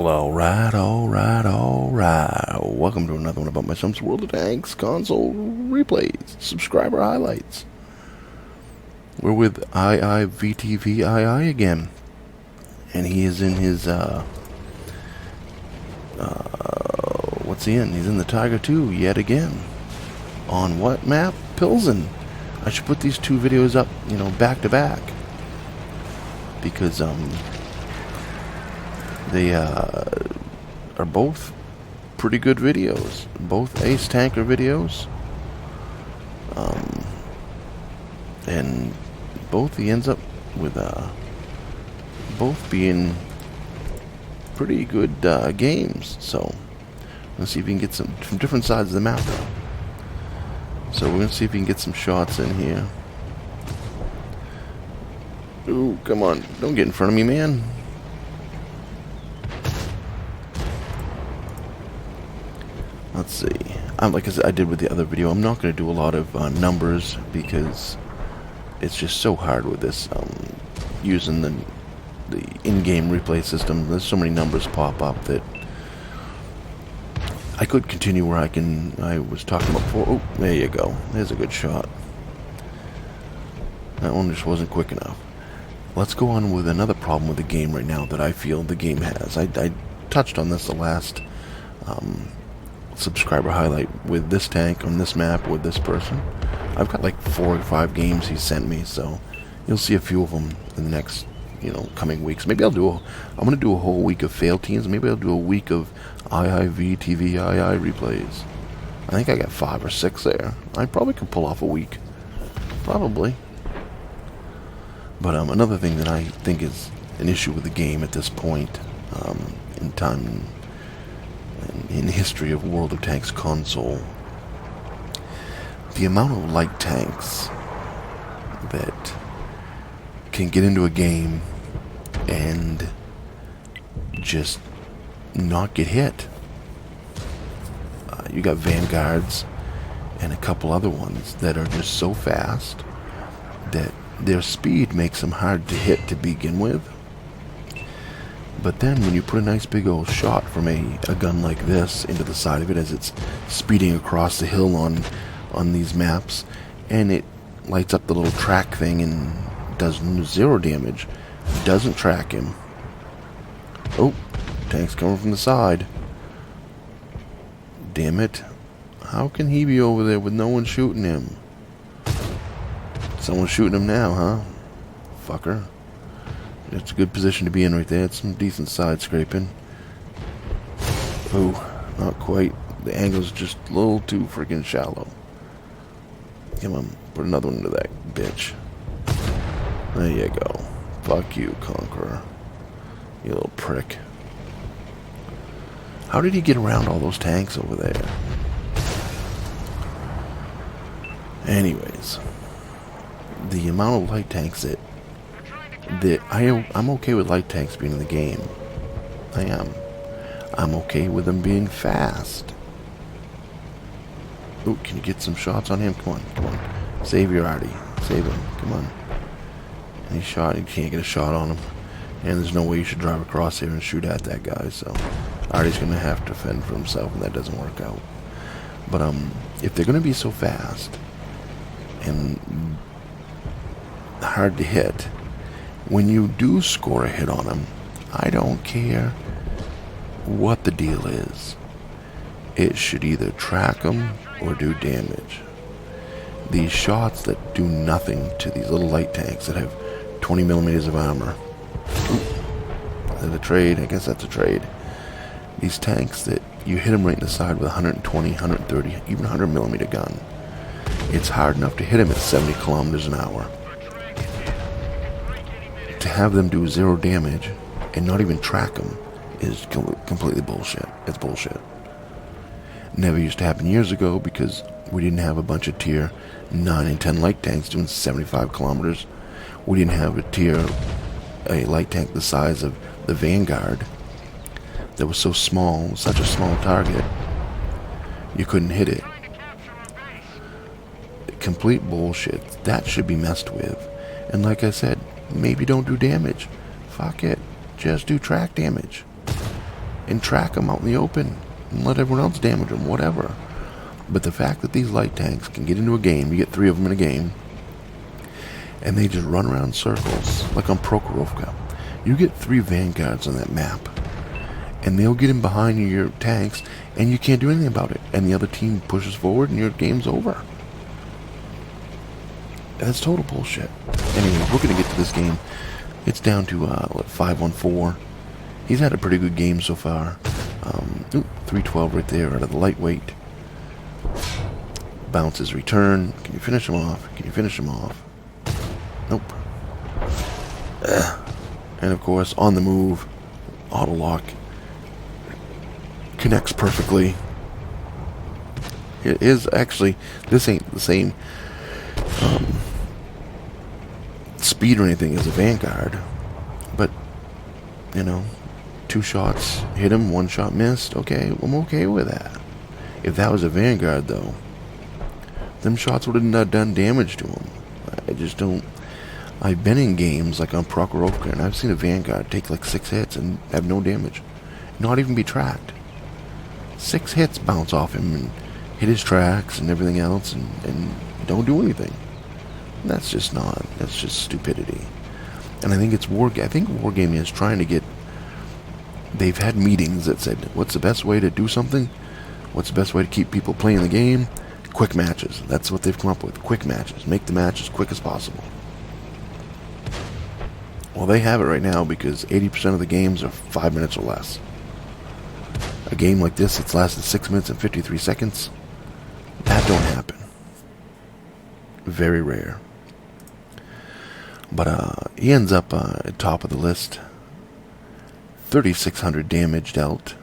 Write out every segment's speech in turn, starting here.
Well, alright. Welcome to another one about BumpmyStump's World of Tanks console replays, subscriber highlights. We're with IIvTvII again, and he is in his what's he in? He's in the Tiger 2 yet again. On what map? Pilsen. I should put these two videos up, back to back, because they are both pretty good videos. Both ace tanker videos. And both he ends up with both being pretty good games. So let's see if we can get some from different sides of the map. So we're gonna see if we can get some shots in here. Ooh, come on! Don't get in front of me, man. Let's see. Like I said, I did with the other video, I'm not going to do a lot of numbers because it's just so hard with this using the in-game replay system. There's so many numbers pop up that I could continue where I was talking about before. Oh, there you go. There's a good shot. That one just wasn't quick enough. Let's go on with another problem with the game right now that I feel the game has. I touched on this the last subscriber highlight with this tank on this map with this person. I've got like 4 or 5 games he sent me, so you'll see a few of them in the next coming weeks. Maybe I'm gonna do a whole week of fail teams. Maybe I'll do a week of IIvTvII replays. I think I got 5 or 6 there. I probably could pull off a week, probably. But another thing that I think is an issue with the game at this point in time in history of World of Tanks console, the amount of light tanks that can get into a game and just not get hit. You got Vanguards and a couple other ones that are just so fast that their speed makes them hard to hit to begin with. But then when you put a nice big old shot from a gun like this into the side of it as it's speeding across the hill on these maps, and it lights up the little track thing and does 0 damage, doesn't track him. Oh, tank's coming from the side. Damn it. How can he be over there with no one shooting him? Someone's shooting him now, huh? Fucker. It's a good position to be in right there. It's some decent side scraping. Oh, not quite. The angle's just a little too freaking shallow. Come on, put another one into that bitch. There you go. Fuck you, Conqueror. You little prick. How did he get around all those tanks over there? Anyways, the amount of light tanks that I'm okay with light tanks being in the game. I am. I'm okay with them being fast. Ooh, can you get some shots on him? Come on. Save your Artie. Save him. Come on. And he shot. You can't get a shot on him. And there's no way you should drive across here and shoot at that guy. So Artie's going to have to fend for himself, and that doesn't work out. But if they're going to be so fast and hard to hit, when you do score a hit on them, I don't care what the deal is. It should either track them or do damage. These shots that do nothing to these little light tanks that have 20 millimeters of armor. Is that a trade? I guess that's a trade. These tanks that you hit them right in the side with 120, 130, even 100 millimeter gun. It's hard enough to hit them at 70 kilometers an hour. To have them do 0 damage and not even track them is completely bullshit. It's bullshit. Never used to happen years ago because we didn't have a bunch of tier 9 and 10 light tanks doing 75 kilometers. We didn't have a light tank the size of the Vanguard that was so small, such a small target, you couldn't hit it. Complete bullshit. That should be messed with. And like I said, maybe don't do damage. Fuck it. Just do track damage. and track them out in the open and let everyone else damage them, whatever. But the fact that these light tanks can get into a game, you get 3 of them in a game, and they just run around in circles, like on Prokhorovka. You get 3 vanguards on that map, and they'll get in behind your tanks, and you can't do anything about it. And the other team pushes forward, and your game's over. That's total bullshit. Anyway, we're going to get to this game. It's down to 5-1-4. He's had a pretty good game so far. 312 right there out of the lightweight. Bounces return. Can you finish him off? Can you finish him off? Nope. And of course, on the move, auto lock connects perfectly. It is actually, this ain't the same speed or anything as a Vanguard, but you know, 2 shots hit him, 1 shot missed. Okay, I'm okay with that. If that was a Vanguard though, them shots would have not done damage to him. I just don't. I've been in games like on Prokhorovka, and I've seen a Vanguard take like 6 hits and have no damage, not even be tracked. 6 hits bounce off him and hit his tracks and everything else, and don't do anything. And that's just stupidity. And I think Wargaming is trying to get. They've had meetings that said, what's the best way to do something? What's the best way to keep people playing the game? Quick matches. That's what they've come up with. Quick matches. Make the match as quick as possible. Well, they have it right now because 80% of the games are 5 minutes or less. A game like this that's lasted 6 minutes and 53 seconds, that don't happen. Very rare. But he ends up at top of the list. 3,600 damage dealt.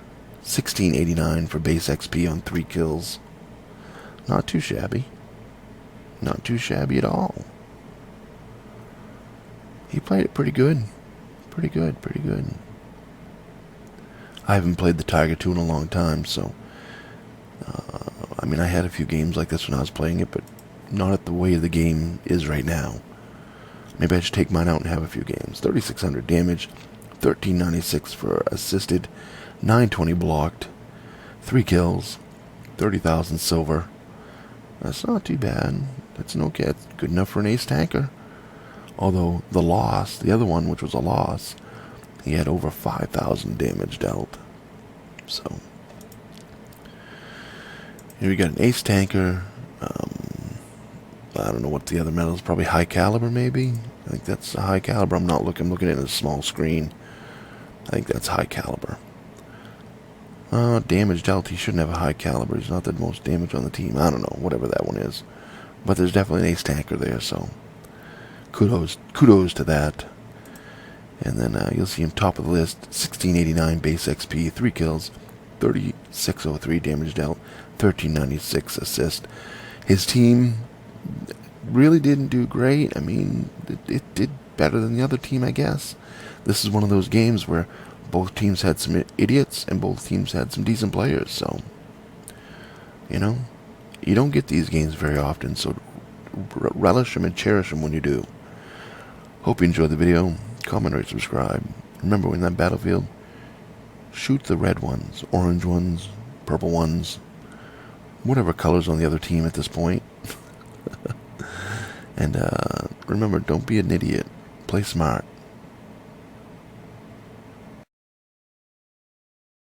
1689 for base XP on 3 kills. Not too shabby. Not too shabby at all. He played it pretty good. Pretty good. I haven't played the Tiger 2 in a long time, so... I mean, I had a few games like this when I was playing it, but not at the way the game is right now. Maybe I should take mine out and have a few games. 3,600 damage, 1396 for assisted, 920 blocked, 3 kills, 30,000 silver. That's not too bad. That's okay. It's good enough for an ace tanker. Although the loss, the other one, which was a loss, he had over 5,000 damage dealt. So here we got an ace tanker. I don't know what the other medal is. Probably high caliber, maybe. I think that's a high caliber. I'm looking at a small screen. I think that's high caliber. Damage dealt. He shouldn't have a high caliber. He's not the most damage on the team. I don't know. Whatever that one is. But there's definitely an ace tanker there, so kudos to that. And then you'll see him top of the list. 1689 base XP, 3 kills, 3603 damage dealt, 1396 assist. His team really didn't do great. I mean, it did better than the other team, I guess. This is one of those games where both teams had some idiots and both teams had some decent players. So, you know, you don't get these games very often, so relish them and cherish them when you do. Hope you enjoyed the video. Comment, rate, subscribe. Remember, when that battlefield, shoot the red ones, orange ones, purple ones, whatever colors on the other team at this point. And remember, don't be an idiot. Play smart.